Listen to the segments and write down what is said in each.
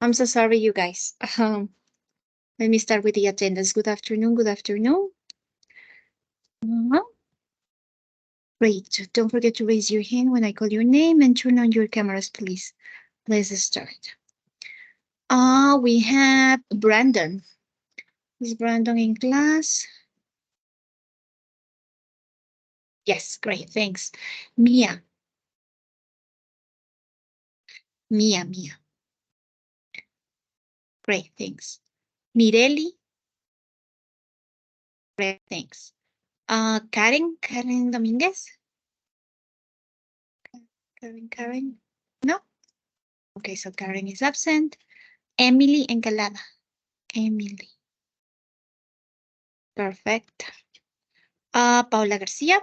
I'm so sorry, you guys. Let me start with the attendance. Good afternoon. Good afternoon. Great. Don't forget to raise your hand when I call your name and turn on your cameras, please. Let's start. We have Brandon. Is Brandon in class? Yes, great. Thanks. Mia. Mia. Great. Thanks. Mireli. Great. Thanks. Karen Dominguez. Karen. No? Okay, so Karen is absent. Emily Encalada. Emily. Perfect. Paula Garcia.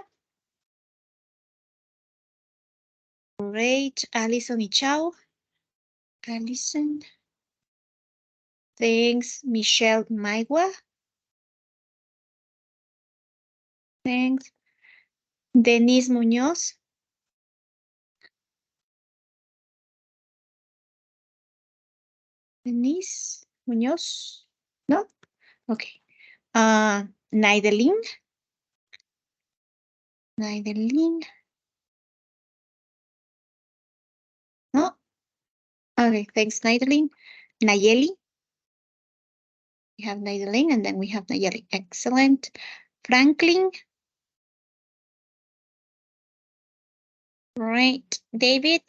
Great. Alison Ichao. Alison. Thanks. Michelle Maigua. Thanks. Denise Muñoz. Denise Muñoz. No? Okay. Naidelin. Naideline. No? Okay, thanks, Naideline. Nayeli. We have Naideline and then we have Nayeli. Excellent. Franklin. Right. David.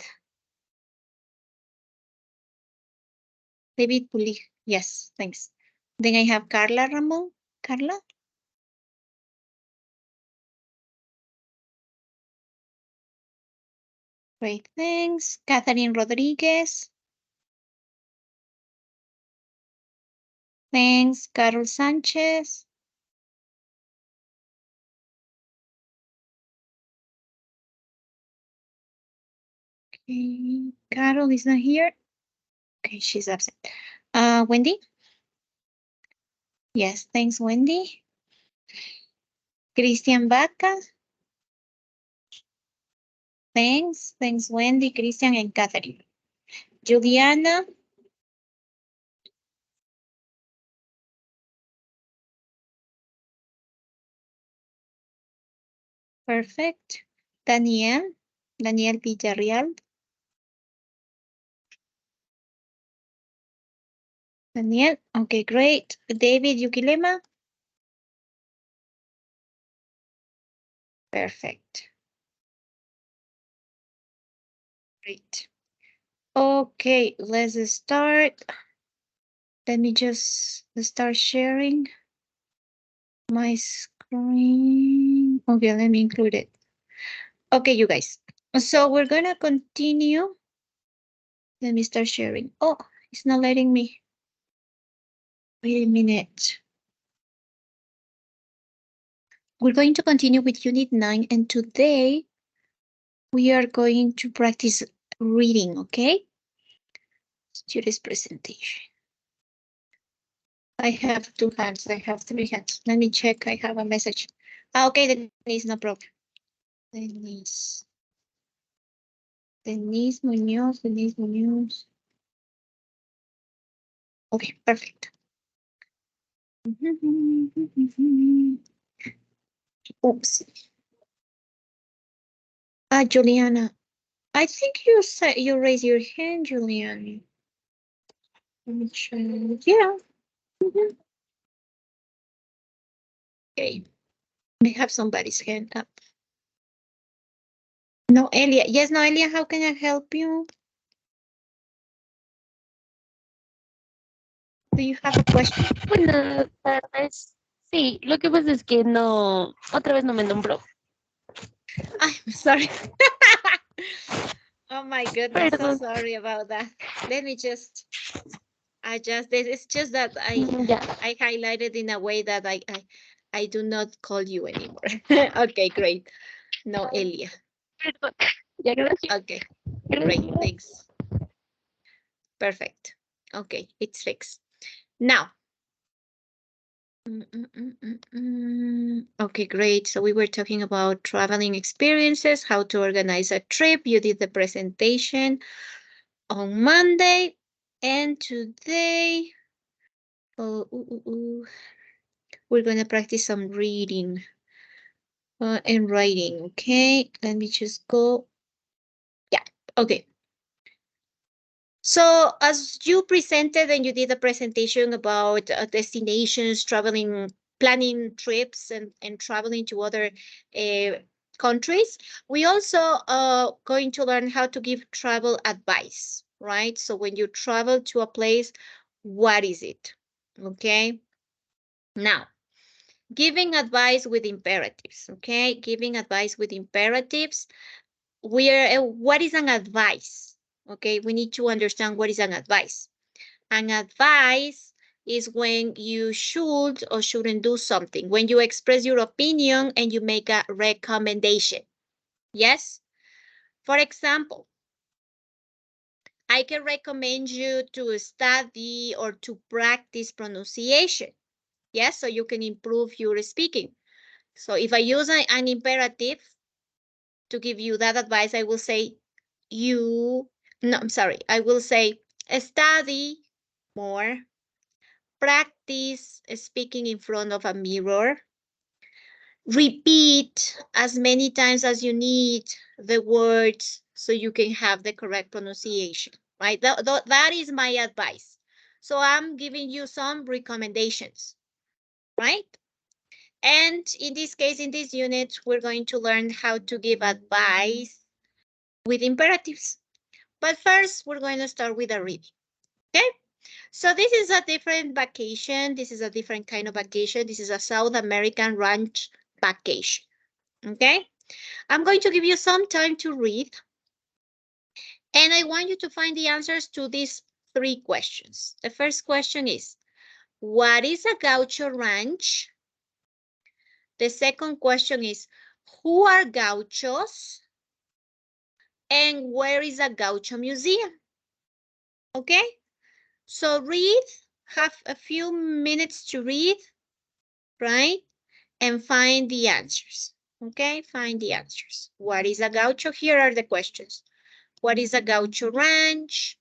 David Puli. Yes, thanks. Then I have Carla Ramon. Carla. Great, thanks. Catherine Rodriguez. Thanks. Carol Sanchez. Okay. Carol is not here. Okay, she's absent. Wendy? Yes, thanks, Wendy. Christian Vaca. Thanks. Thanks, Wendy, Christian, and Catherine. Juliana. Perfect. Daniel. Daniel Villarreal. Daniel. Okay, great. David Yukilema. Perfect. Great. Okay, let's start. Let me just start sharing my screen. Okay, let me include it. Okay, you guys. So we're gonna continue. Let me start sharing. Oh, it's not letting me. Wait a minute. We're going to continue with Unit 9, and today we are going to practice reading, okay? Student's presentation. I have 2 hands. I have 3 hands. Let me check. I have a message. Okay, Denise, no problem. Denise. Denise Munoz, Denise Munoz. Okay, perfect. Oops. Juliana. I think you said you raise your hand, Juliana. Let me check. Yeah. Okay. We have somebody's hand up. Noelia. Yes, Noelia, how can I help you? Do you have a question? Buenas tardes. Sí, lo que pasa es que no, otra vez no me nombró. I'm sorry. Oh my goodness, so Perdón. sorry about that. Let me just adjust this. It's just that Ya. I highlighted in a way that I do not call you anymore. Okay, great. Noelia. Perdón. Ya, gracias. Okay, great, thanks. Perfect. Okay, it's fixed. Now. Okay, great. So we were talking about traveling experiences, how to organize a trip. You did the presentation on Monday. And today, we're going to practice some reading and writing. Okay, let me just go. Yeah, okay. So as you presented and you did a presentation about destinations, traveling, planning trips and traveling to other countries, we also going to learn how to give travel advice, right? So when you travel to a place, what is it? Okay. Now, giving advice with imperatives, okay? Giving advice with imperatives. What is an advice? Okay, we need to understand what is an advice. An advice is when you should or shouldn't do something, when you express your opinion and you make a recommendation. Yes? For example, I can recommend you to study or to practice pronunciation. Yes, so you can improve your speaking. So if I use an imperative to give you that advice, I will say, I will say, study more, practice speaking in front of a mirror. Repeat as many times as you need the words so you can have the correct pronunciation, right? That is my advice. So I'm giving you some recommendations, right? And in this case, in this unit, we're going to learn how to give advice with imperatives. But first, we're going to start with a reading, okay? So this is a different vacation. This is a different kind of vacation. This is a South American ranch vacation, okay? I'm going to give you some time to read, and I want you to find the answers to these three questions. The first question is, what is a gaucho ranch? The second question is, who are gauchos? And where is a gaucho museum? Okay, so read, have a few minutes to read, right? And find the answers. Okay, find the answers. What is a gaucho? Here are the questions. What is a gaucho ranch?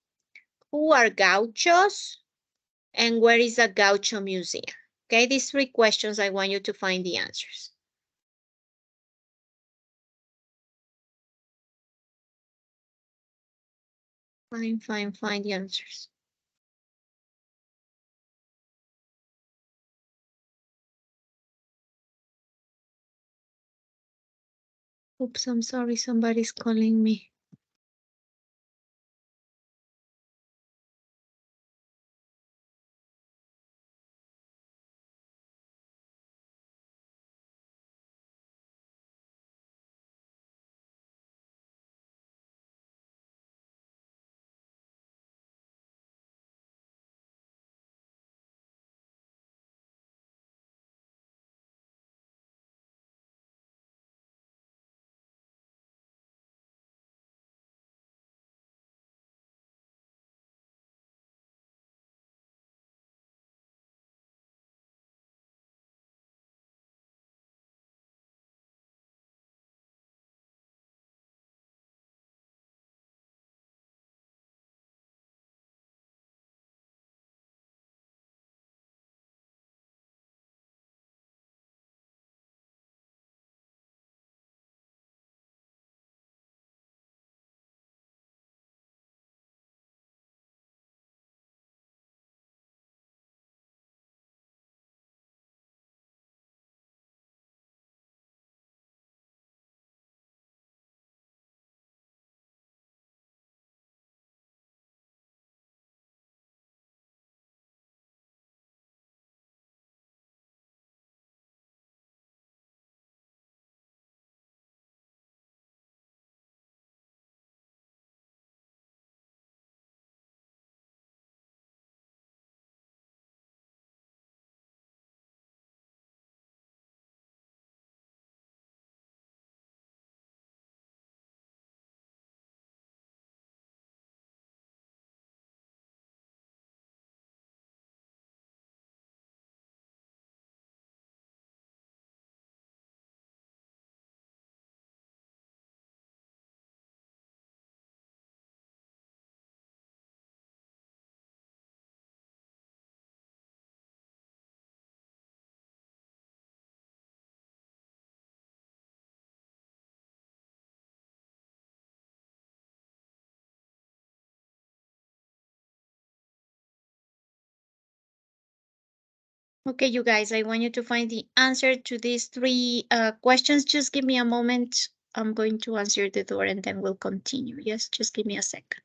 Who are gauchos? And where is a gaucho museum? Okay, these three questions, I want you to find the answers. Find the answers. Oops, I'm sorry, somebody's calling me. Okay, you guys, I want you to find the answer to these three questions. Just give me a moment. I'm going to answer the door and then we'll continue. Yes, just give me a second.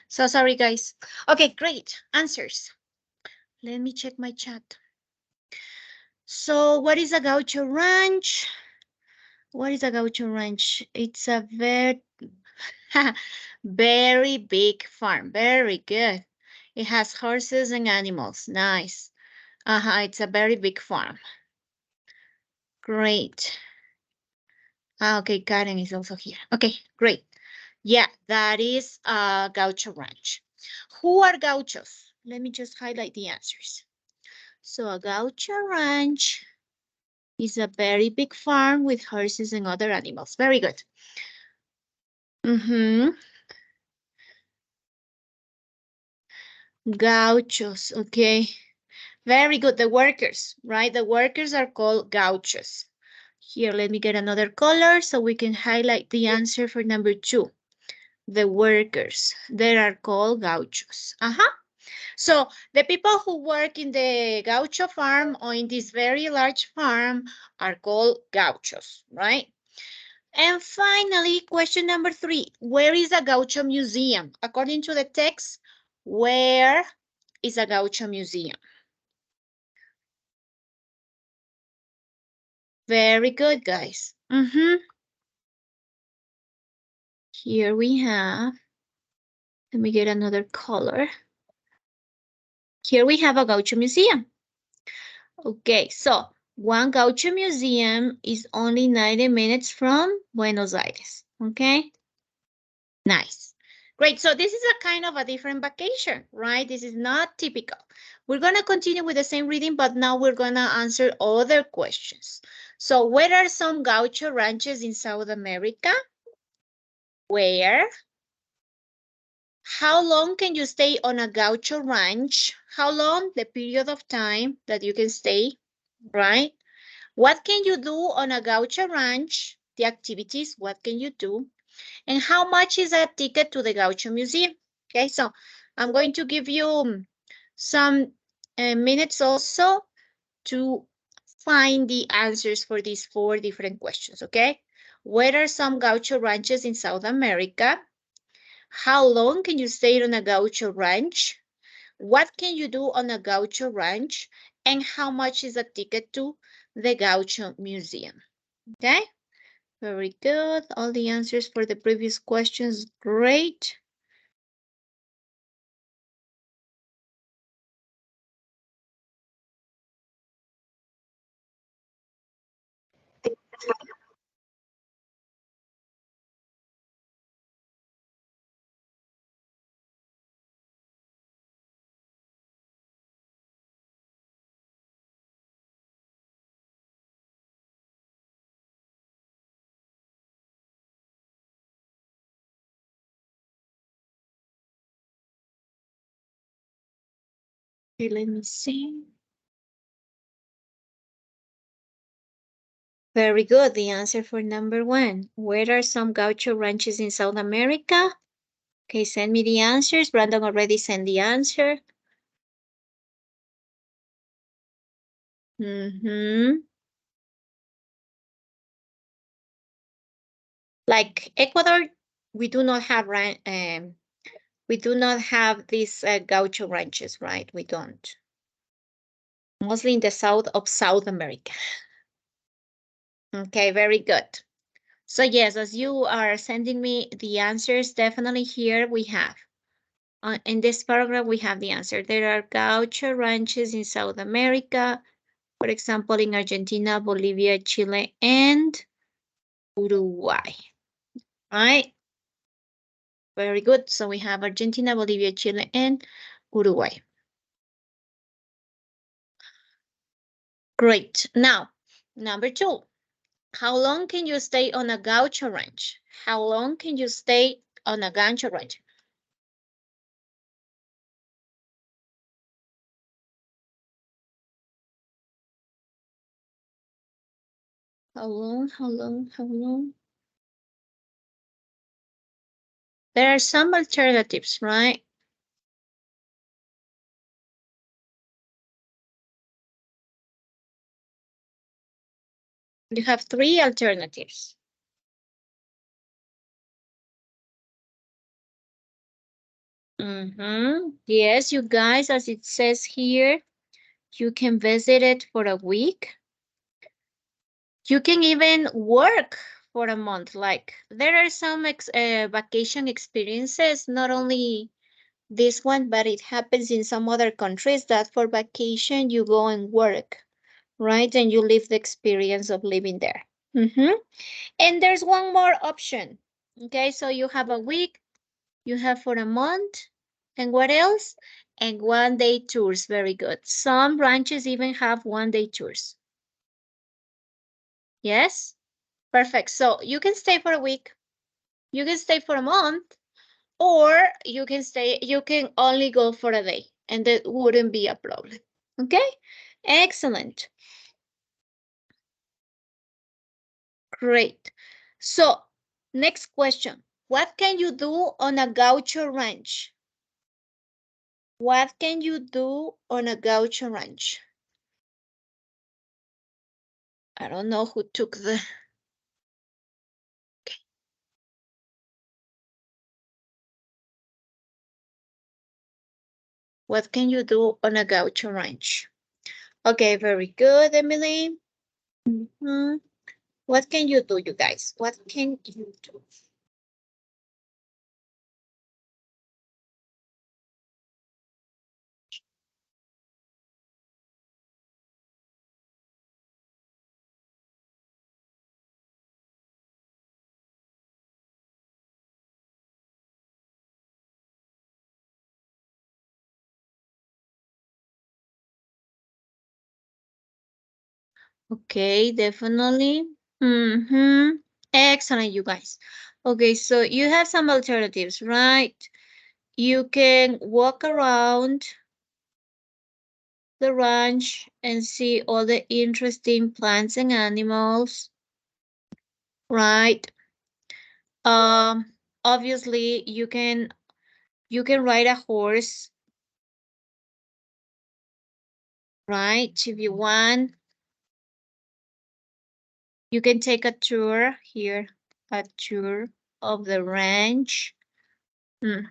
So sorry, guys. Okay, great. Answers. Let me check my chat. So what is a gaucho ranch? What is a gaucho ranch? It's a very big farm. Very good. It has horses and animals. Nice. It's a very big farm. Great. Okay, Karen is also here. Okay, great. Yeah, that is a gaucho ranch. Who are gauchos? Let me just highlight the answers. So a gaucho ranch is a very big farm with horses and other animals. Very good. Gauchos, okay. Very good, the workers, right? The workers are called gauchos. Here, let me get another color so we can highlight the answer for number 2. The workers, they are called gauchos. So the people who work in the gaucho farm or in this very large farm are called gauchos, right? And finally, question number 3, where is a gaucho museum? According to the text, where is a gaucho museum? Very good, guys. Here we have, let me get another color. Here we have a gaucho museum. Okay, so one gaucho museum is only 90 minutes from Buenos Aires, okay? Nice. Great, so this is a kind of a different vacation, right? This is not typical. We're gonna continue with the same reading, but now we're gonna answer other questions. So where are some gaucho ranches in South America? Where? How long can you stay on a gaucho ranch? How long? The period of time that you can stay, right? What can you do on a gaucho ranch? The activities, what can you do? And how much is a ticket to the Gaucho Museum? Okay, so I'm going to give you some minutes also to find the answers for these 4 different questions, okay? Where are some gaucho ranches in South America? How long can you stay on a gaucho ranch? What can you do on a gaucho ranch? And how much is a ticket to the Gaucho Museum? Okay, very good. All the answers for the previous questions, great. Okay, let me see. Very good. The answer for number 1. Where are some gaucho ranches in South America? Okay, send me the answers. Brandon already sent the answer. Like Ecuador, we do not have these gaucho ranches, right? We don't. Mostly in the south of South America. Okay, very good. So yes, as you are sending me the answers, definitely here we have. In this paragraph, we have the answer. There are gaucho ranches in South America, for example, in Argentina, Bolivia, Chile, and Uruguay. All right. Very good. So we have Argentina, Bolivia, Chile, and Uruguay. Great. Now, number 2. How long can you stay on a gaucho ranch? How long can you stay on a gaucho ranch? How long, how long, how long? There are some alternatives, right? You have 3 alternatives. Yes, you guys, as it says here, you can visit it for a week. You can even work for a month. Like there are some vacation experiences, not only this one, but it happens in some other countries that for vacation you go and work, right? And you live the experience of living there. And there's one more option. Okay, so you have a week, you have for a month, and what else? And 1 day tours. Very good. Some branches even have 1 day tours. Yes? Perfect. So you can stay for a week, you can stay for a month, or you can only go for a day, and that wouldn't be a problem. Okay? Excellent. Great. So, next question. What can you do on a gaucho ranch? What can you do on a gaucho ranch? I don't know who took the... Okay. What can you do on a gaucho ranch? Okay, very good, Emily. What can you do, you guys? What can you do? Okay, definitely. Excellent, you guys. Okay, so you have some alternatives, right? You can walk around the ranch and see all the interesting plants and animals, right? Obviously you can ride a horse, right? If you want, you can take a tour here, a tour of the ranch. Very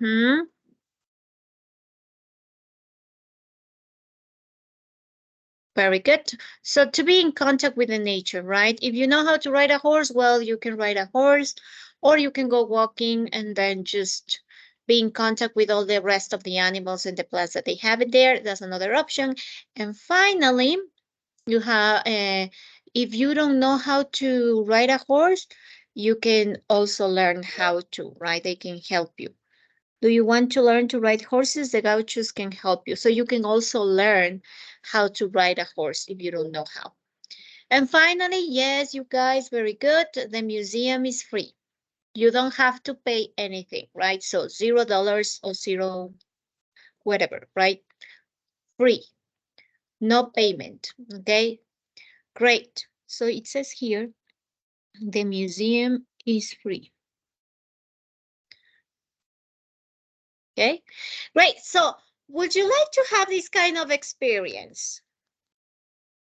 good. So to be in contact with the nature, right? If you know how to ride a horse, well, you can ride a horse, or you can go walking and then just be in contact with all the rest of the animals and the plants that they have in there. That's another option. And finally, you have, if you don't know how to ride a horse, you can also learn how to, right? They can help you. Do you want to learn to ride horses? The gauchos can help you. So you can also learn how to ride a horse if you don't know how. And finally, yes, you guys, very good. The museum is free. You don't have to pay anything, right? So $0 or zero, whatever, right? Free, no payment, okay? Great. So it says here, the museum is free. Okay, great. So would you like to have this kind of experience?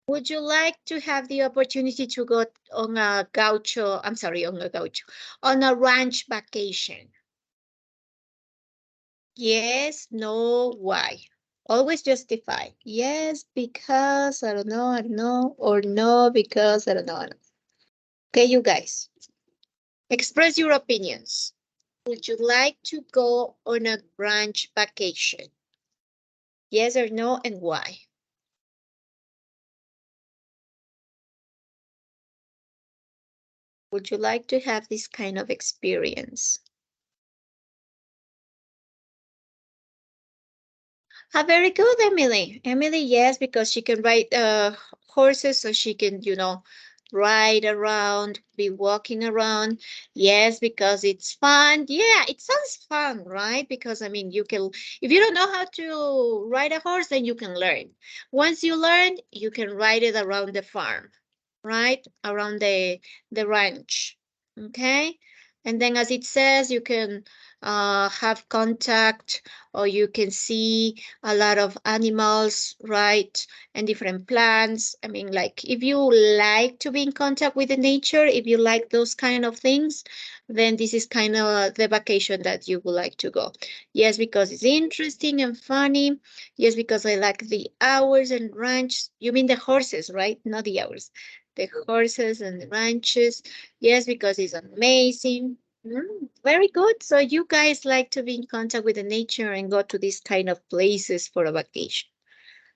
Would you like to have the opportunity to go on a gaucho, I'm sorry, on a gaucho, on a ranch vacation? Yes, no, why? Always justify. Yes, because I don't know, or no, because I don't know. Okay, you guys, express your opinions. Would you like to go on a ranch vacation? Yes or no, and why? Would you like to have this kind of experience? Very good, Emily. Emily, yes, because she can ride horses, so she can, ride around, be walking around. Yes, because it's fun. Yeah, it sounds fun, right? Because I mean, if you don't know how to ride a horse, then you can learn. Once you learn, you can ride it around the farm, right? Around the ranch. Okay. And then as it says, you can have contact, or you can see a lot of animals, right? And different plants. I mean, like if you like to be in contact with the nature, if you like those kind of things, then this is kind of the vacation that you would like to go. Yes, because it's interesting and funny. Yes, because I like the hours and ranch. You mean the horses, right? Not the hours. The horses and the ranches. Yes, because it's amazing. Very good. So you guys like to be in contact with the nature and go to these kind of places for a vacation.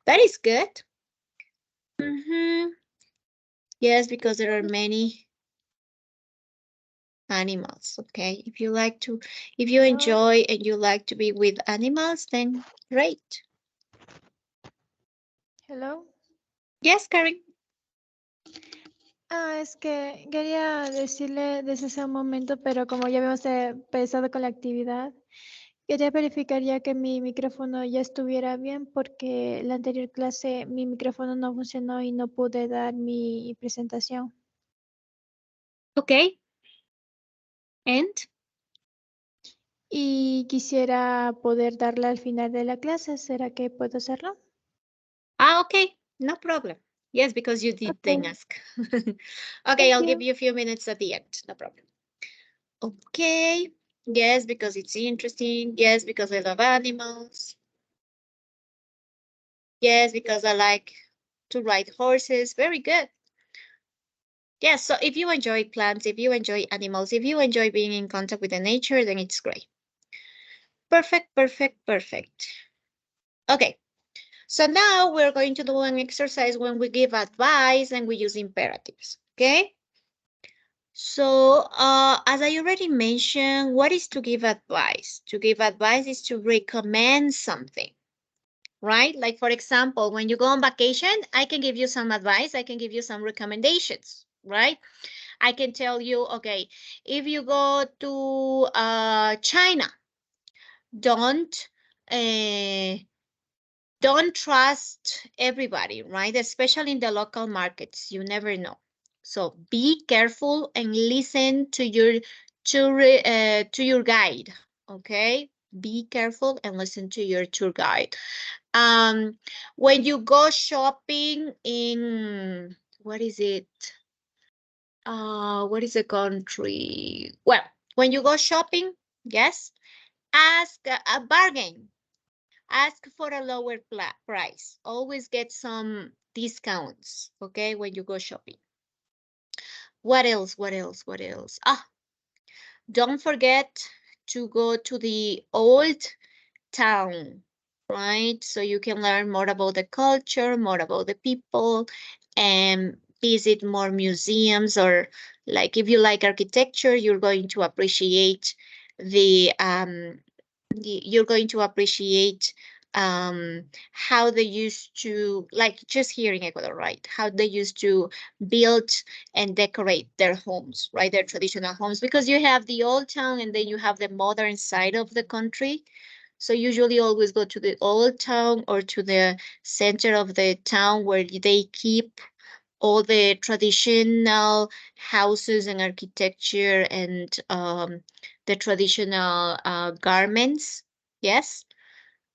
That is good. Yes, because there are many animals. Okay. If you enjoy and you like to be with animals, then great. Hello. Yes, Karen. Es que quería decirle desde ese momento, pero como ya habíamos empezado con la actividad, quería verificar ya que mi micrófono ya estuviera bien porque la anterior clase mi micrófono no funcionó y no pude dar mi presentación. Okay. And Y quisiera poder darla al final de la clase. ¿Será que puedo hacerlo? okay. No problem. Yes, because you did then Okay. ask. Okay, Thank I'll give you. you a few minutes at the end. No problem. Okay. Yes, because it's interesting. Yes, because I love animals. Yes, because I like to ride horses. Very good. Yes, so if you enjoy plants, if you enjoy animals, if you enjoy being in contact with the nature, then it's great. Perfect, perfect, perfect. Okay, so now we're going to do an exercise when we give advice and we use imperatives, okay? So, as I already mentioned, what is to give advice? To give advice is to recommend something, right? Like, for example, when you go on vacation, I can give you some advice. I can give you some recommendations, right? I can tell you, okay, if you go to China, don't uh, don't trust everybody, right? Especially in the local markets, you never know. So be careful and listen to your guide. Okay, be careful and listen to your tour guide. When you go shopping in what is it? What is the country? Well, when you go shopping, yes, ask a bargain. Ask for a lower price. Always get some discounts, okay, when you go shopping. What else? What else? What else? Don't forget to go to the old town, right? So you can learn more about the culture, more about the people, and visit more museums, or like if you like architecture, you're going to appreciate you're going to appreciate how they used to, like just here in Ecuador, right? How they used to build and decorate their homes, right? Their traditional homes, because you have the old town and then you have the modern side of the country. So usually always go to the old town or to the center of the town where they keep all the traditional houses and architecture and the traditional garments. Yes.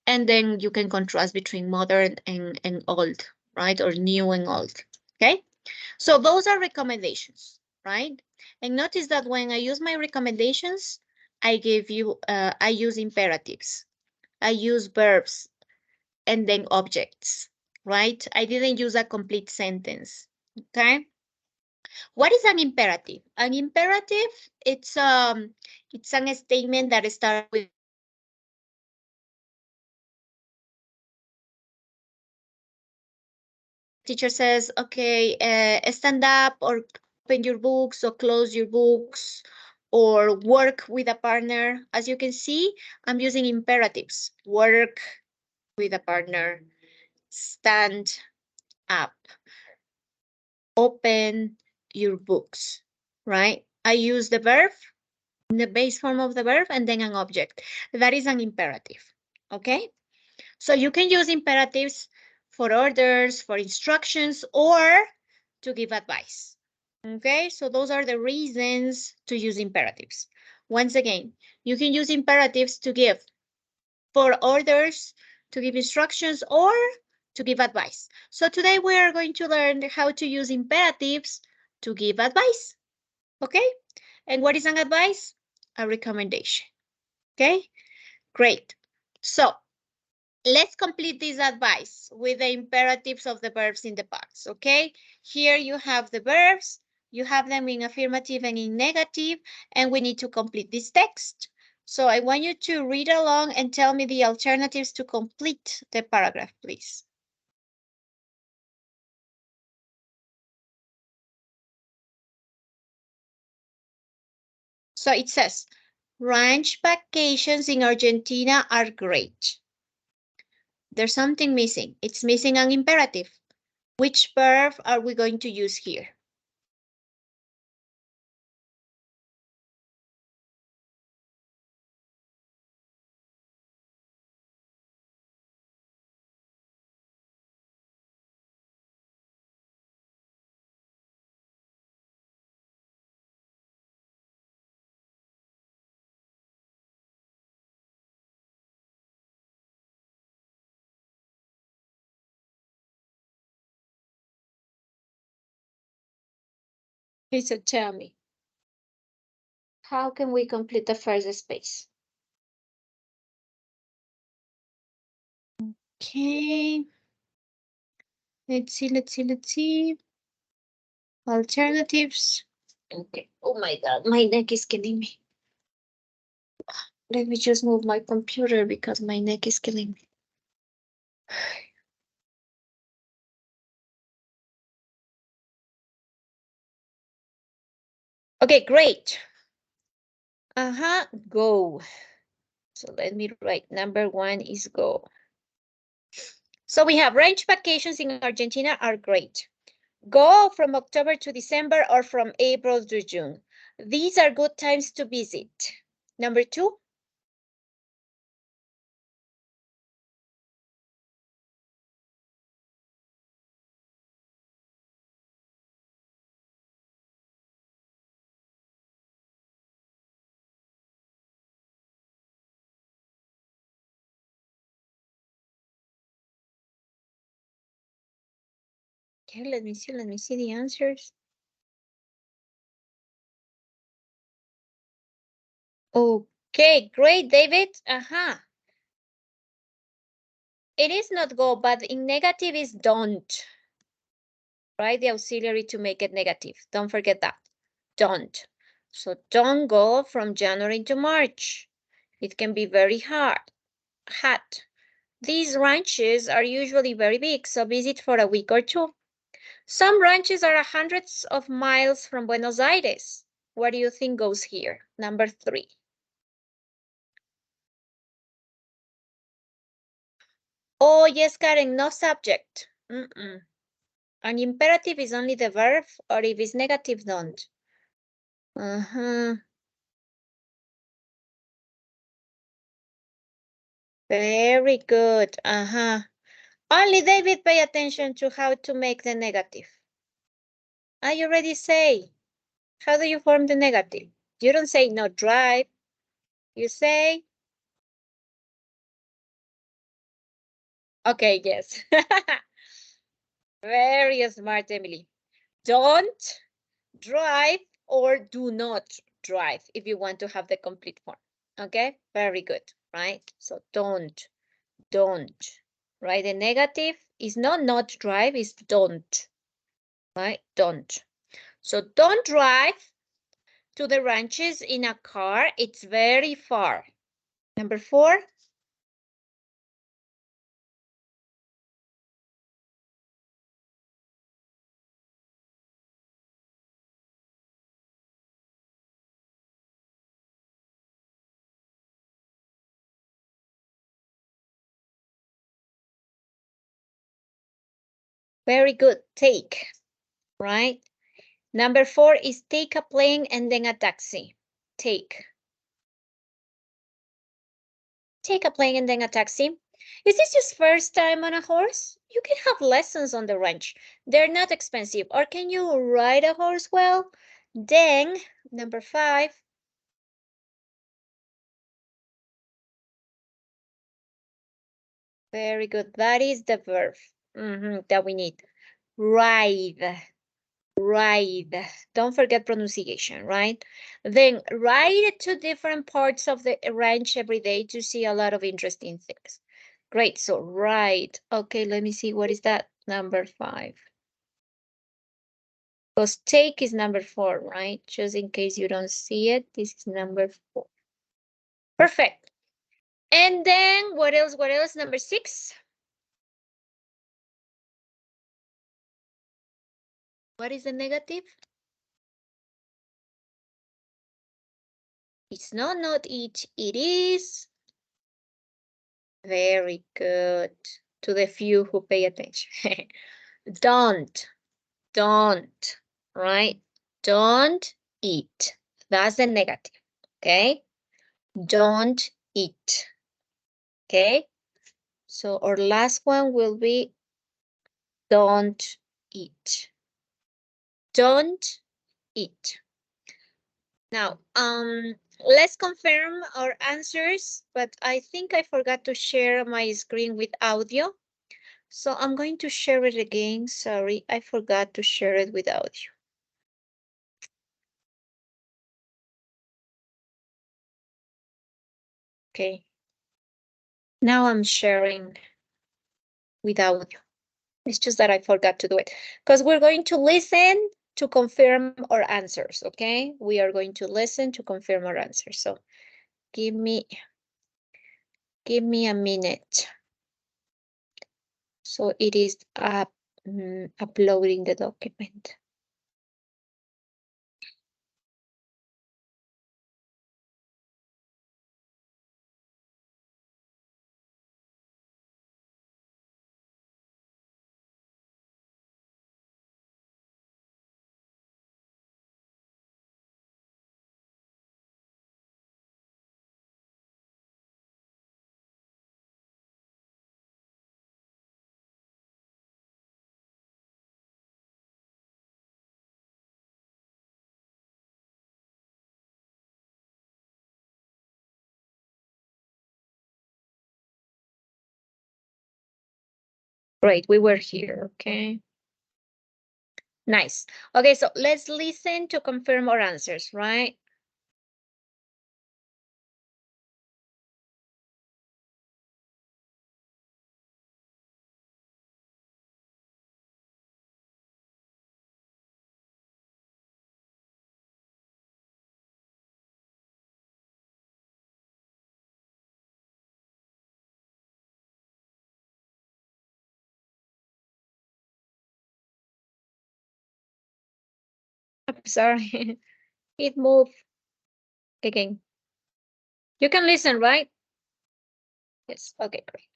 And then you can contrast between modern and old, right? Or new and old. Okay. So those are recommendations, right? And notice that when I use my recommendations, I use imperatives. I use verbs and then objects, right? I didn't use a complete sentence, okay? What is an imperative? An imperative, it's an statement that starts with teacher says, okay, stand up or open your books or close your books or work with a partner. As you can see, I'm using imperatives. Work with a partner, stand up, open your books, right? I use the verb, the base form of the verb, and then an object. That is an imperative, okay? So you can use imperatives for orders, for instructions, or to give advice, okay? So those are the reasons to use imperatives. Once again, you can use imperatives to give for orders, to give instructions, or to give advice. So today we are going to learn how to use imperatives to give advice. Okay? And what is an advice? A recommendation. Okay? Great. So let's complete this advice with the imperatives of the verbs in the box. Okay? Here you have the verbs. You have them in affirmative and in negative, and we need to complete this text. So I want you to read along and tell me the alternatives to complete the paragraph, please. So it says, ranch vacations in Argentina are great. There's something missing. It's missing an imperative. Which verb are we going to use here? Okay, so tell me, how can we complete the first space? Okay. Let's see. Alternatives. Okay. Oh my God, my neck is killing me. Let me just move my computer because my neck is killing me. Okay, great. Go. So let me write number 1 is go. So we have ranch vacations in Argentina are great. Go from October to December or from April to June. These are good times to visit. Number 2. Okay, let me see the answers. Okay, great, David. It is not go, but in negative is don't. Right, the auxiliary to make it negative. Don't forget that. Don't. So don't go from January to March. It can be very hot. These ranches are usually very big, so visit for a week or 2. Some ranches are hundreds of miles from Buenos Aires. What do you think goes here? Number 3. Oh, yes, Karen, no subject. An imperative is only the verb, or if it's negative, don't. Very good. Only David pay attention to how to make the negative. I already say. How do you form the negative? You don't say no drive. You say. Okay, yes. Very smart, Emily. Don't drive or do not drive if you want to have the complete form. Okay, very good, right? So don't, right? The negative is not drive, is don't, right? Don't. So don't drive to the ranches in a car. It's very far. Number 4. Very good. Take, right? Number 4 is take a plane and then a taxi. Take. Take a plane and then a taxi. Is this your first time on a horse? You can have lessons on the ranch. They're not expensive. Or can you ride a horse well? Then, number 5. Very good. That is the verb that we need. Ride. Ride. Don't forget pronunciation, right? Then write 2 different parts of the range every day to see a lot of interesting things. Great. So ride. Okay, let me see. What is that? Number 5. Because take is number 4, right? Just in case you don't see it, this is number 4. Perfect. And then what else? What else? Number 6. What is the negative? It's not eat, it is. Very good. To the few who pay attention. Don't, right? Don't eat. That's the negative, okay? Don't eat, okay? So our last one will be don't eat. Don't eat. Now, let's confirm our answers, but I think I forgot to share my screen with audio. So I'm going to share it again. Sorry, I forgot to share it with audio. Okay. Now I'm sharing with audio. It's just that I forgot to do it because we're going to listen to confirm our answers, okay? We are going to listen to confirm our answers. So give me a minute. So it is uploading the document. Great, we were here, okay? Nice. Okay, so let's listen to confirm our answers, right? I'm sorry, it moved again. You can listen, right? Yes, okay, great.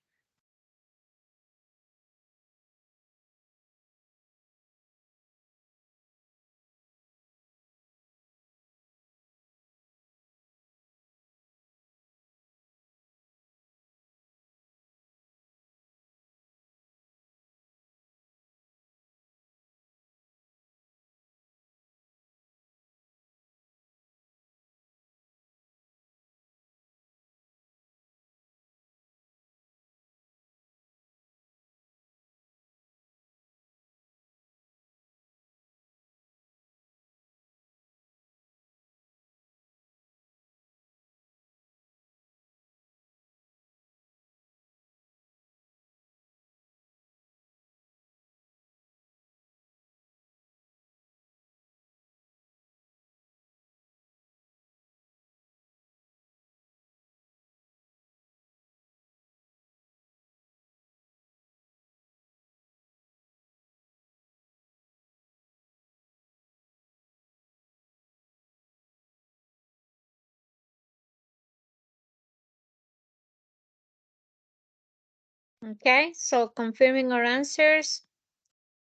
Okay, so confirming our answers.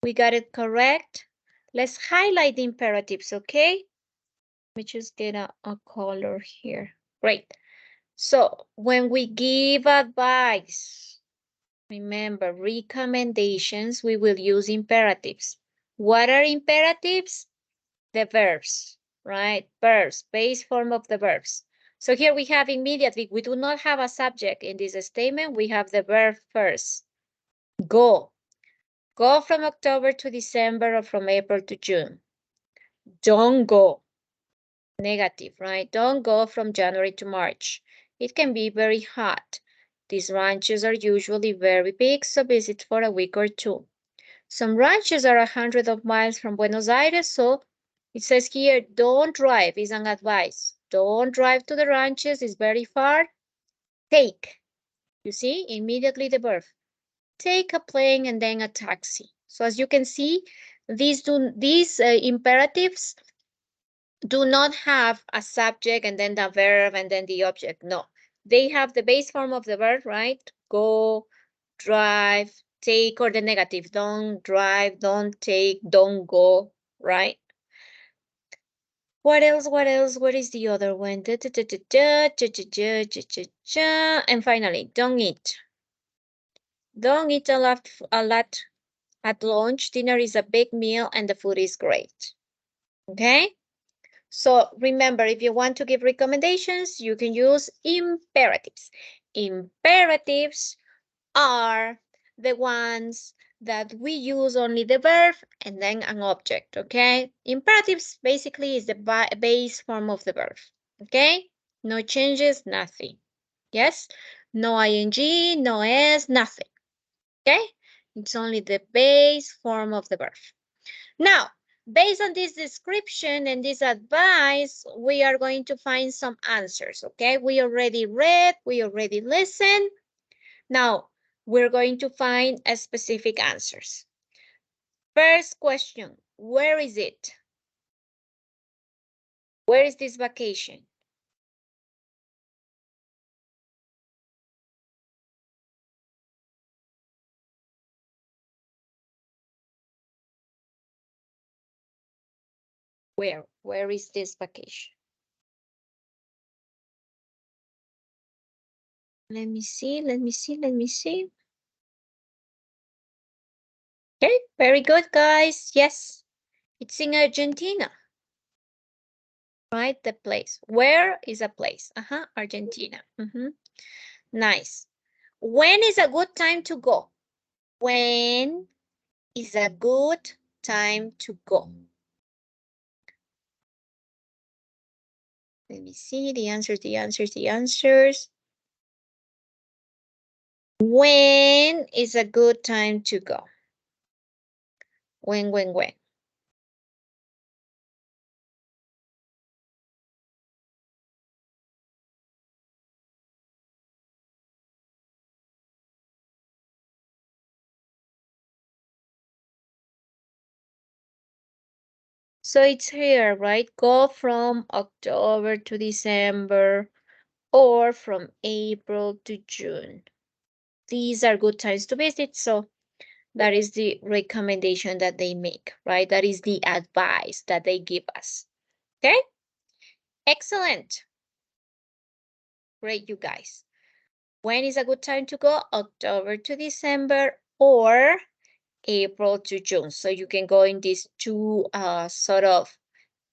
We got it correct. Let's highlight the imperatives, okay? Let me just get a color here. Great. So when we give advice, remember, recommendations, we will use imperatives. What are imperatives? The verbs, right? Verbs, base form of the verbs. So here we have immediately. We do not have a subject in this statement. We have the verb first. Go. Go from October to December or from April to June. Don't go. Negative, right? Don't go from January to March. It can be very hot. These ranches are usually very big, so visit for a week or two. Some ranches are 100 of miles from Buenos Aires, so it says here, don't drive is an advice. Don't drive to the ranches, it's very far. Take, you see, immediately the verb. Take a plane and then a taxi. So as you can see, these imperatives do not have a subject and then the verb and then the object. No, they have the base form of the verb, right? Go, drive, take, or the negative. Don't drive, don't take, don't go, right? What else? What else? What is the other one? And finally, don't eat. Don't eat a lot at lunch. Dinner is a big meal and the food is great. Okay? So remember, if you want to give recommendations, you can use imperatives. Imperatives are the ones that we use only the verb and then an object, okay? Imperatives basically is the base form of the verb, okay? No changes, nothing. Yes? No ing, no s, nothing, okay? It's only the base form of the verb. Now, based on this description and this advice, we are going to find some answers, okay? We already read, we already listened. Now, we're going to find a specific answers. First question, where is it? Where is this vacation? Where is this vacation? Let me see. Okay, very good, guys. Yes, it's in Argentina. Right, the place. Where is a place? Argentina. Nice. When is a good time to go? When is a good time to go? Let me see the answers. When is a good time to go? When? So it's here, right? Go from October to December or from April to June. These are good times to visit, so that is the recommendation that they make, right? That is the advice that they give us. Okay? Excellent. Great, you guys. When is a good time to go? October to December or April to June. So you can go in these two sort of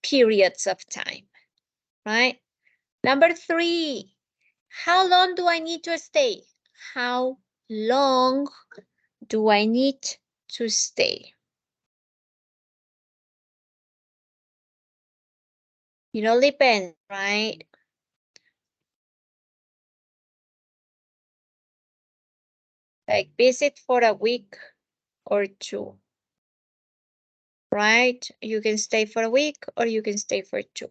periods of time, right? Number 3, how long do I need to stay? How long do I need to stay? It all depends, right? Like visit for a week or 2, right? You can stay for a week or you can stay for 2.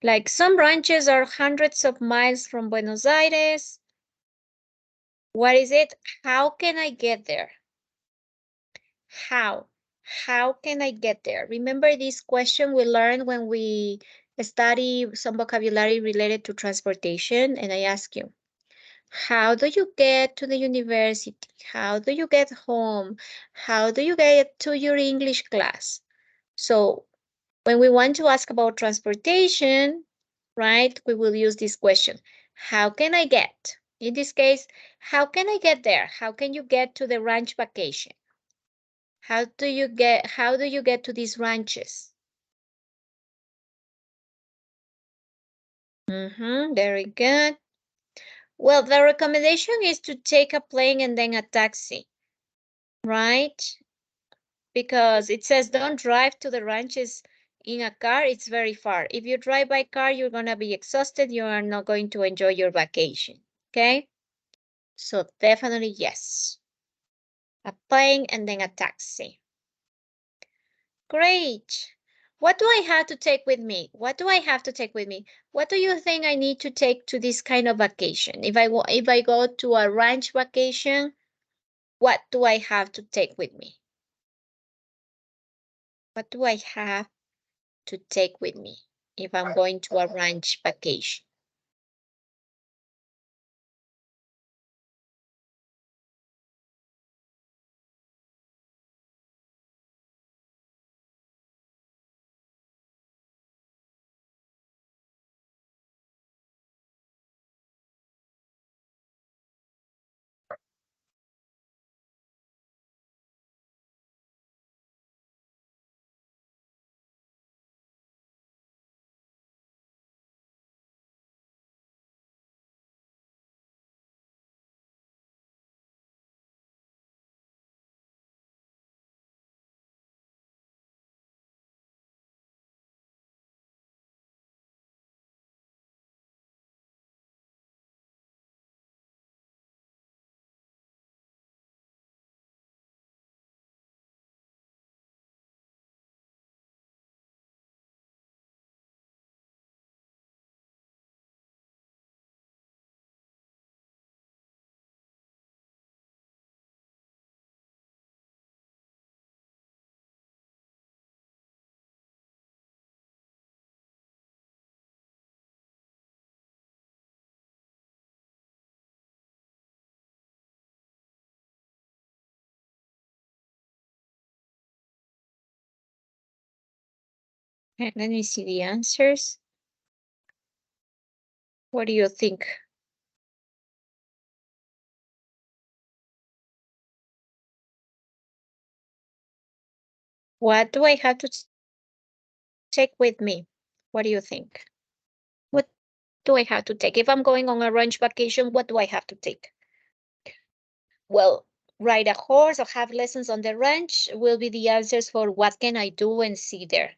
Like some ranches are hundreds of miles from Buenos Aires. What is it? How can I get there? How? How can I get there? Remember this question we learned when we study some vocabulary related to transportation, and I ask you, how do you get to the university? How do you get home? How do you get to your English class? So when we want to ask about transportation, right, we will use this question. How can I get? In this case, how can I get there? How can you get to the ranch vacation? How do you get to these ranches? Very good. Well, the recommendation is to take a plane and then a taxi, right? Because it says don't drive to the ranches in a car. It's very far. If you drive by car, you're going to be exhausted. You are not going to enjoy your vacation. Okay? So definitely yes. A plane and then a taxi. Great. What do I have to take with me? What do I have to take with me? What do you think I need to take to this kind of vacation? If I go to a ranch vacation, what do I have to take with me? What do I have to take with me if I'm going to a ranch vacation? Okay, let me see the answers. What do you think? What do I have to take with me? What do you think? What do I have to take? If I'm going on a ranch vacation, what do I have to take? Well, ride a horse or have lessons on the ranch will be the answers for what can I do and see there.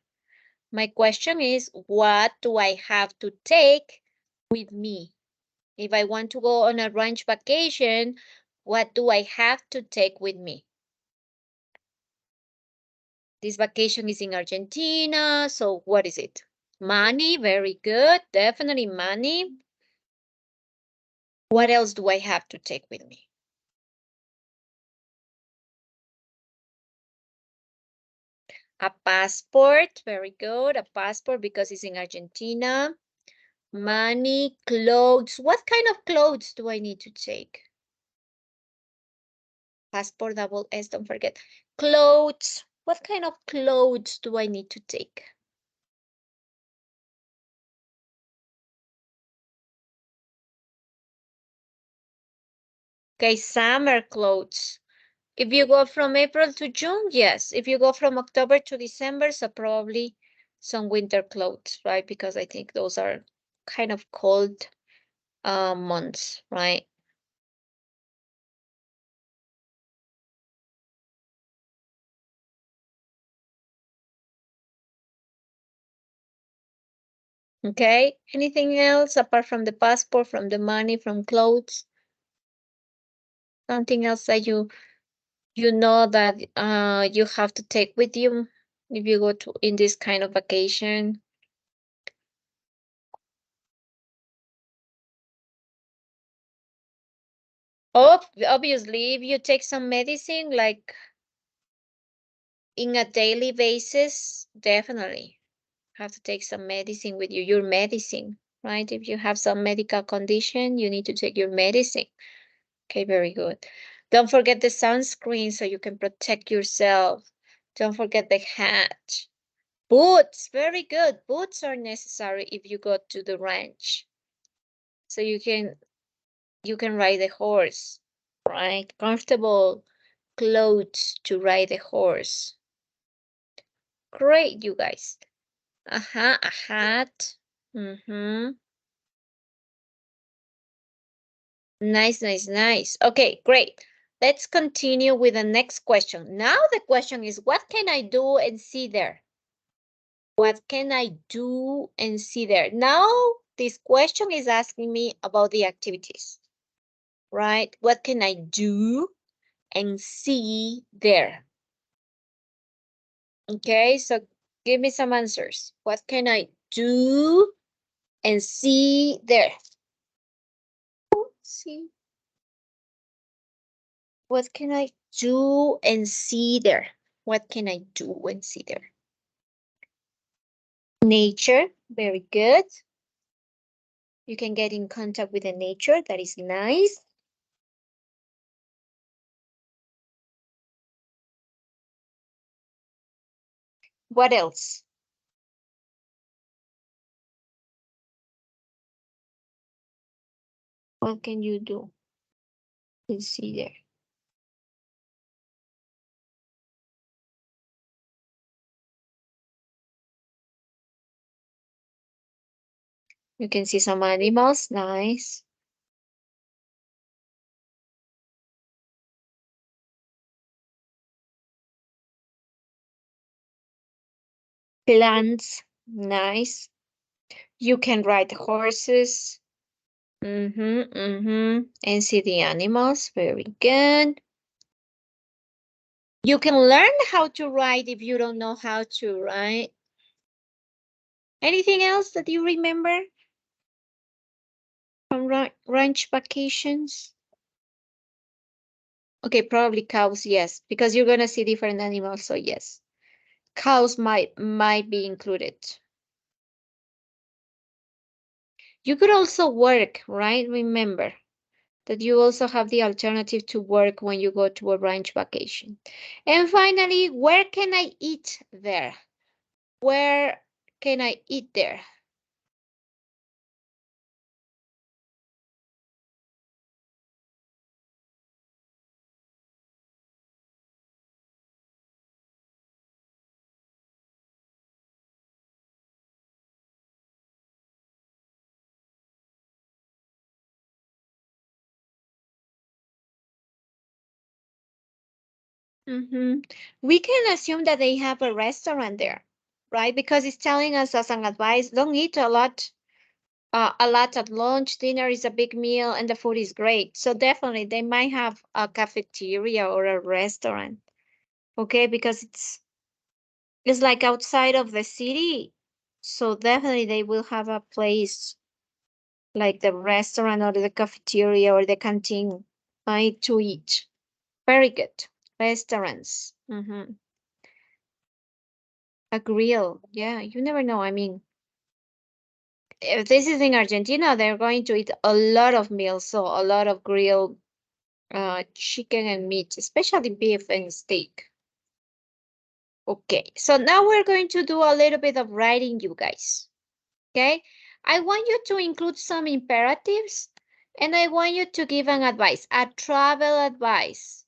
My question is, what do I have to take with me? If I want to go on a ranch vacation, what do I have to take with me? This vacation is in Argentina, so what is it? Money, very good, definitely money. What else do I have to take with me? A passport, very good, a passport because it's in Argentina. Money, clothes. What kind of clothes do I need to take? Passport, double S, don't forget. Clothes. What kind of clothes do I need to take? Okay, summer clothes. If you go from April to June, yes. If you go from October to December, so probably some winter clothes, right? Because I think those are kind of cold months, right? Okay, anything else apart from the passport, from the money, from clothes? Something else that you know that you have to take with you if you go to in this kind of vacation? Oh, obviously, if you take some medicine, like in a daily basis, definitely have to take some medicine with you, your medicine, right? If you have some medical condition, you need to take your medicine. Okay, very good. Don't forget the sunscreen so you can protect yourself. Don't forget the hat. Boots, very good. Boots are necessary if you go to the ranch. So you can ride the horse, right? Comfortable clothes to ride the horse. Great, you guys. A hat. Nice, nice, nice. Okay, great. Let's continue with the next question. Now the question is, what can I do and see there? What can I do and see there? Now this question is asking me about the activities, right? What can I do and see there? Okay, so give me some answers. What can I do and see there? See. What can I do and see there? What can I do and see there? Nature, very good. You can get in contact with the nature, that is nice. What else? What can you do and see there? You can see some animals, nice. Plants, nice. You can ride horses. And see the animals, very good. You can learn how to ride if you don't know how to ride. Anything else that you remember from ranch vacations? Okay, probably cows, yes, because you're gonna see different animals, so yes. Cows might be included. You could also work, right? Remember that you also have the alternative to work when you go to a ranch vacation. And finally, where can I eat there? Where can I eat there? We can assume that they have a restaurant there, right? Because it's telling us as an advice, don't eat a lot at lunch. Dinner is a big meal and the food is great. So definitely they might have a cafeteria or a restaurant, okay? Because it's like outside of the city. So definitely they will have a place like the restaurant or the cafeteria or the canteen, right, to eat. Very good. Restaurants. A grill. Yeah, you never know. I mean, if this is in Argentina, they're going to eat a lot of meals, so a lot of grilled chicken and meat, especially beef and steak. Okay, so now we're going to do a little bit of writing, you guys. Okay, I want you to include some imperatives and I want you to give an advice, a travel advice,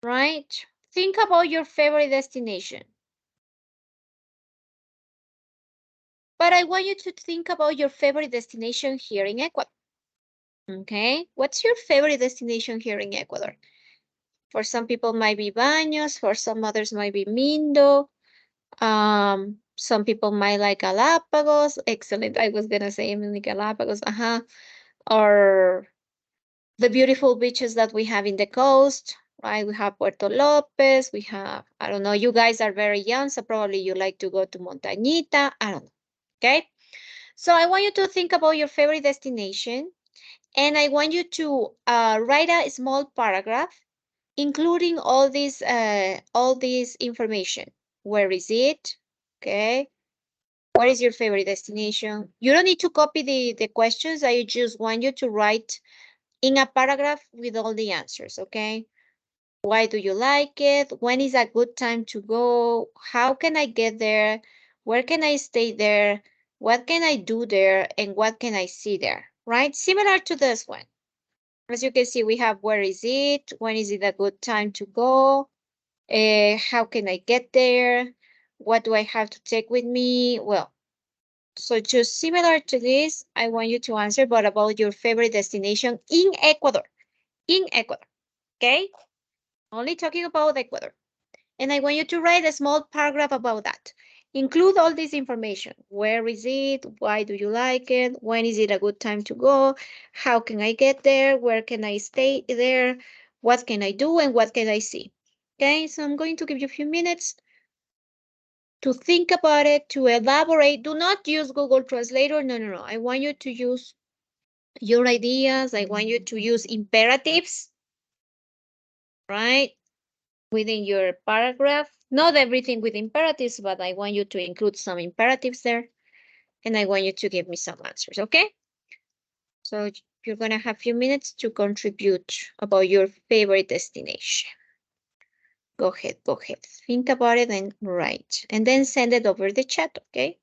right? Think about your favorite destination. But I want you to think about your favorite destination here in Ecuador. Okay, what's your favorite destination here in Ecuador? For some people might be Baños, for some others might be Mindo. Some people might like Galapagos. Excellent. I was gonna say Emily Galapagos, or the beautiful beaches that we have in the coast, right? We have Puerto Lopez, we have, I don't know, you guys are very young, so probably you like to go to Montañita, I don't know, okay? So I want you to think about your favorite destination, and I want you to write a small paragraph, including all this information. Where is it? Okay. What is your favorite destination? You don't need to copy the questions. I just want you to write in a paragraph with all the answers, okay? Why do you like it? When is a good time to go? How can I get there? Where can I stay there? What can I do there? And what can I see there, right? Similar to this one. As you can see, we have where is it? When is it a good time to go? How can I get there? What do I have to take with me? Well, So just similar to this, I want you to answer, but about your favorite destination in Ecuador. In Ecuador, okay? Only talking about Ecuador. And I want you to write a small paragraph about that. Include all this information. Where is it? Why do you like it? When is it a good time to go? How can I get there? Where can I stay there? What can I do and what can I see? Okay, so I'm going to give you a few minutes to think about it, to elaborate. Do not use Google Translator. No, no, no. I want you to use your ideas. I want you to use imperatives, right? Within your paragraph. Not everything with imperatives, but I want you to include some imperatives there. And I want you to give me some answers, okay? So you're gonna have a few minutes to contribute about your favorite destination. Go ahead, go ahead. Think about it and write. And then send it over the chat, okay?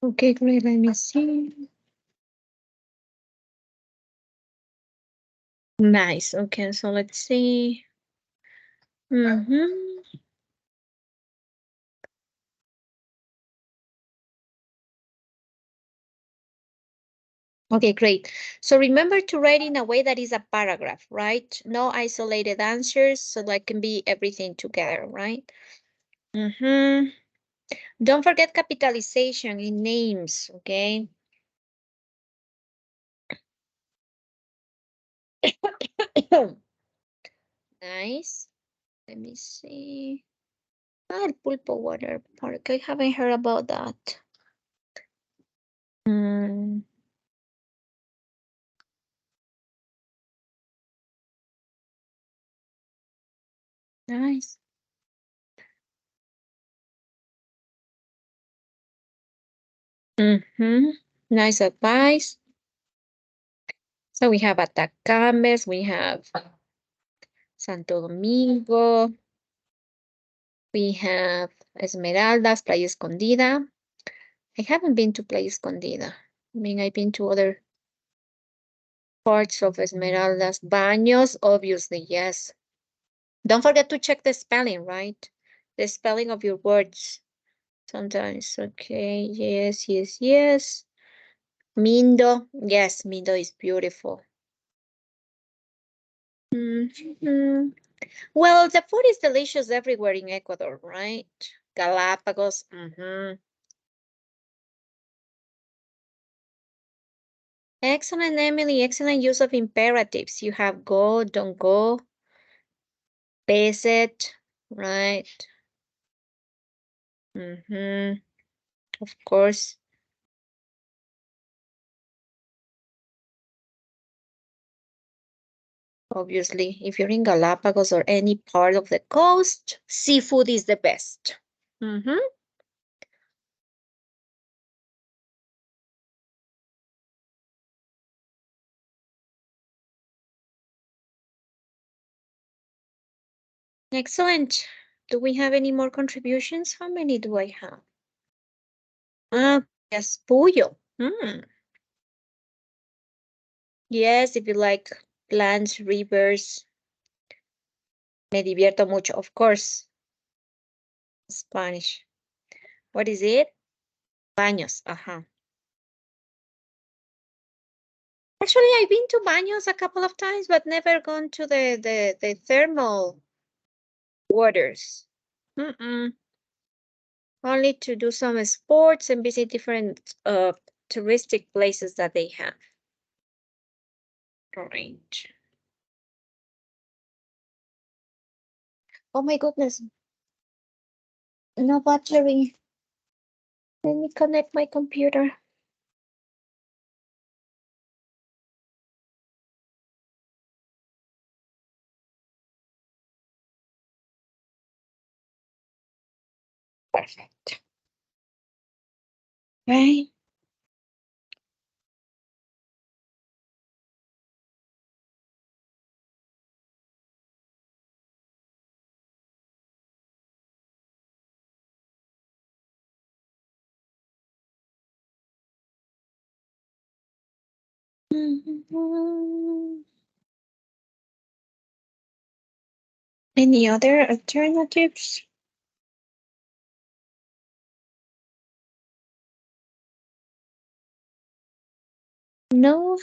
Okay, great. Let me see. Nice. Okay, so let's see. Okay, great. So remember to write in a way that is a paragraph, right? No isolated answers, so that can be everything together, right? Don't forget capitalization in names, okay? Nice. Let me see. El Pulpo Water Park. I haven't heard about that. Nice. Nice advice. So we have Atacames, we have Santo Domingo, we have Esmeraldas, Playa Escondida. I haven't been to Playa Escondida. I mean, I've been to other parts of Esmeraldas. Baños, obviously, yes. Don't forget to check the spelling, right? The spelling of your words. Sometimes, okay, yes. Mindo, yes, Mindo is beautiful. Well, the food is delicious everywhere in Ecuador, right? Galapagos. Excellent, Emily. Excellent use of imperatives. You have go, don't go, visit, right? Of course. Obviously, if you're in Galapagos or any part of the coast, seafood is the best. Excellent. Do we have any more contributions? How many do I have? Yes, pollo. Yes, if you like plants, rivers. Me divierto mucho, of course. Spanish. What is it? Baños. Actually, I've been to Baños a couple of times, but never gone to the thermal waters. Only to do some sports and visit different touristic places that they have. Right. Oh my goodness. No battery. Let me connect my computer. Perfect. Right. Any other alternatives? No.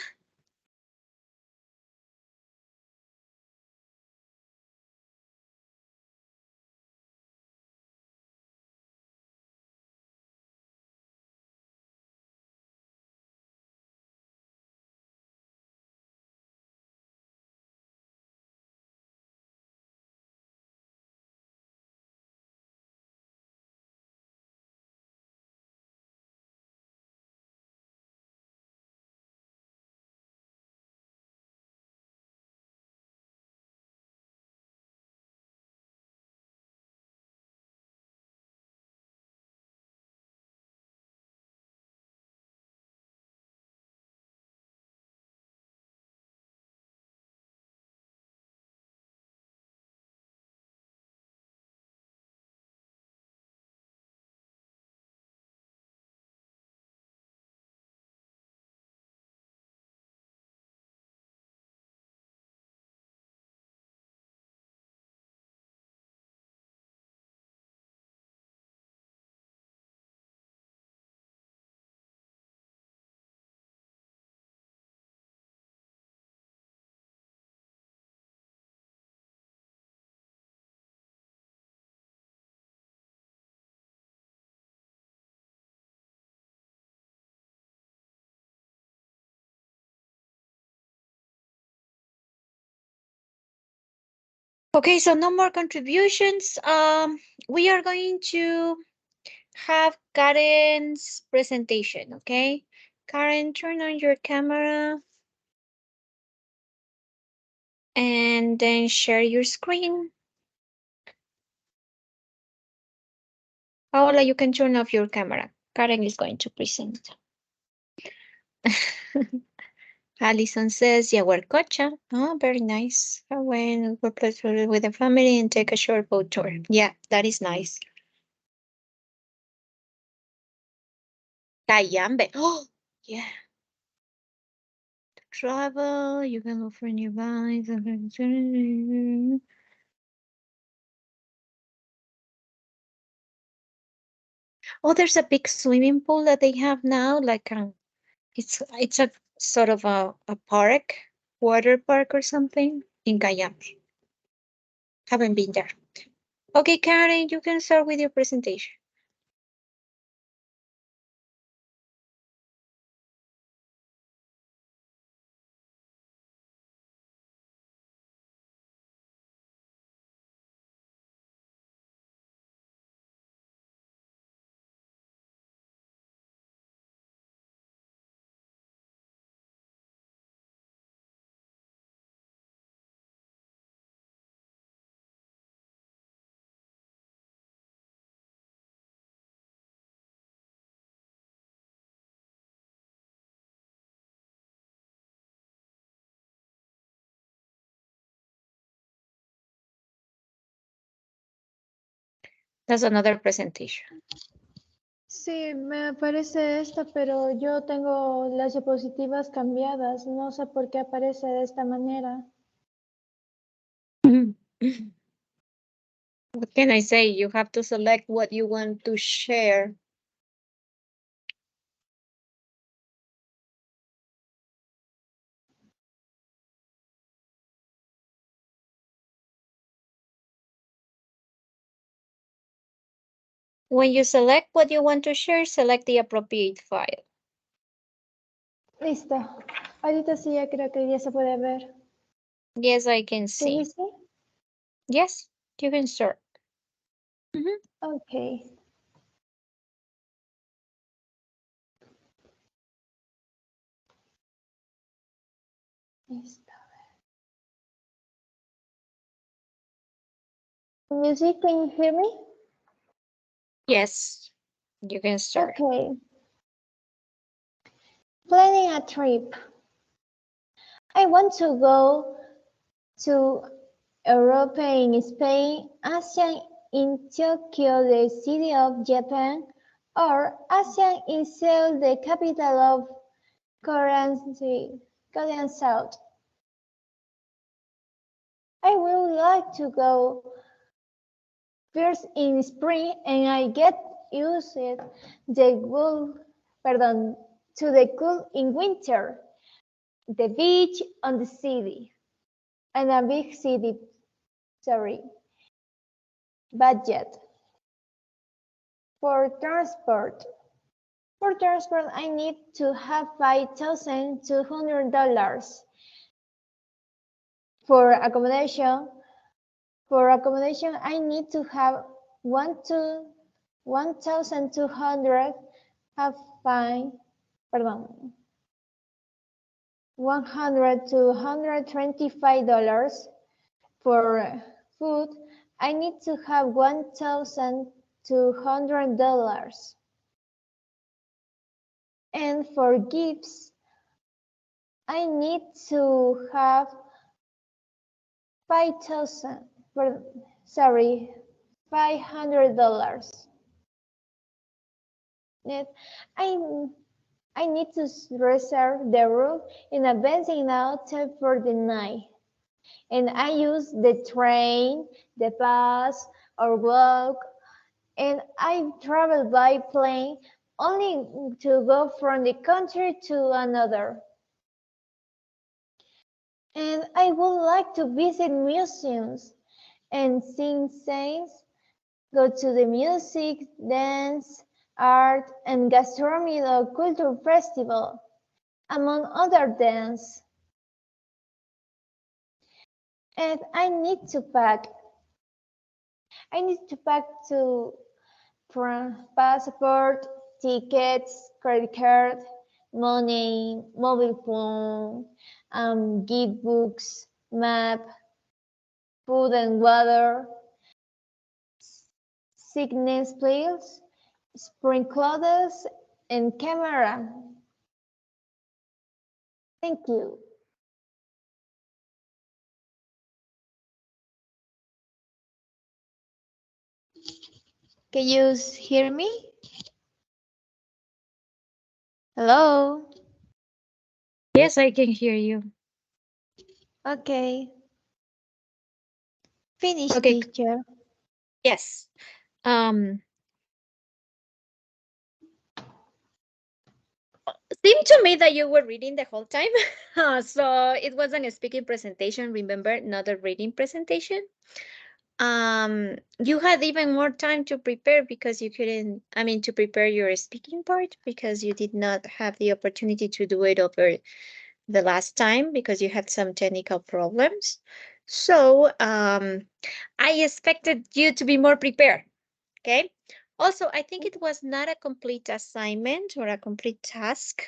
Okay, so no more contributions. We are going to have Karen's presentation, okay? Karen, turn on your camera and then share your screen. Paola, you can turn off your camera. Karen is going to present. Alison says, Yaguarcocha. Oh, very nice. I went with the family and take a short boat tour. Yeah, that is nice. Cayambe. Oh, yeah. To travel, you can look for nearby. Oh, there's a big swimming pool that they have now. Like it's a sort of a park, water park or something in Cayambe. Haven't been there. Okay, Karen, you can start with your presentation. That's another presentation. Sí, me aparece esta, pero yo tengo las diapositivas cambiadas. No sé por qué aparece de esta manera. What can I say? You have to select what you want to share. When you select what you want to share, select the appropriate file. Listo. Ahorita sí ya creo que ya se puede ver. Yes, I can ¿Sí see. dice? Yes, you can start. Ok. Listo. Music, can you hear me? Yes, you can start. Okay. Planning a trip. I want to go to Europe in Spain, Asia in Tokyo, the city of Japan, or Asia in Seoul, the capital of Korean South. I would like to go first in spring and I get used to the cool in winter, the beach on the city, and a big city, budget. For transport, I need to have $5,200. For accommodation, I need to have 1,200 $100 to $125. For food, I need to have $1,200. And for gifts, I need to have $500. I need to reserve the room in a Benzing hotel for the night. And I use the train, the bus, or walk. And I travel by plane only to go from the country to another. And I would like to visit museums and sing songs, go to the music, dance, art, and gastronomy or culture festival, among other things. And I need to pack. I need to pack for passport, tickets, credit card, money, mobile phone, gift books, map, food and water, sickness pills, spring clothes, and camera. Thank you. Can you hear me? Hello? Yes, I can hear you. Okay. Finish, Okay. teacher. Yes. Seemed to me that you were reading the whole time. So it wasn't a speaking presentation, remember, not a reading presentation. You had even more time to prepare because you couldn't, to prepare your speaking part because you did not have the opportunity to do it over the last time because you had some technical problems. So I expected you to be more prepared. Okay. Also, I think it was not a complete assignment or a complete task.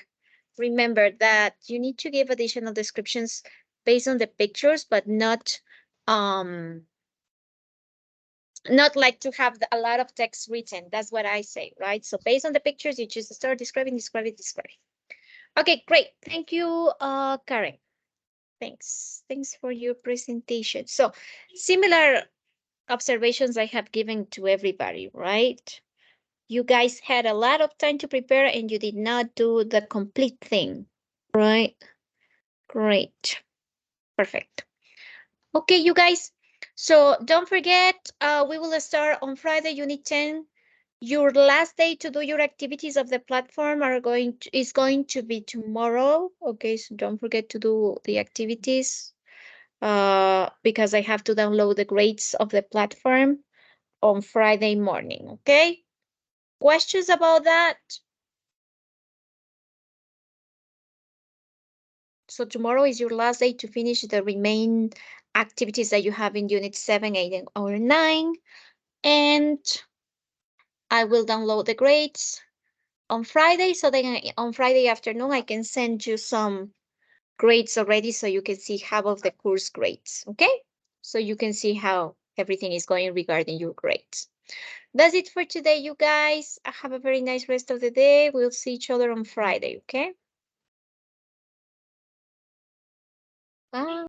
Remember that you need to give additional descriptions based on the pictures, but not like to have a lot of text written. That's what I say, right? So based on the pictures, you just start describing. Okay, great. Thank you, Karen. Thanks. Thanks for your presentation. So similar observations I have given to everybody, right? You guys had a lot of time to prepare and you did not do the complete thing, right? Great. Perfect. Okay, you guys. So don't forget, we will start on Friday, Unit 10. Your last day to do your activities of the platform is going to be tomorrow. Okay, so don't forget to do the activities because I have to download the grades of the platform on Friday morning. Okay. Questions about that? So tomorrow is your last day to finish the remaining activities that you have in Unit 7, 8, or 9. And I will download the grades on Friday. So then on Friday afternoon, I can send you some grades already so you can see half of the course grades. Okay? So you can see how everything is going regarding your grades. That's it for today, you guys. Have a very nice rest of the day. We'll see each other on Friday. Okay? Bye.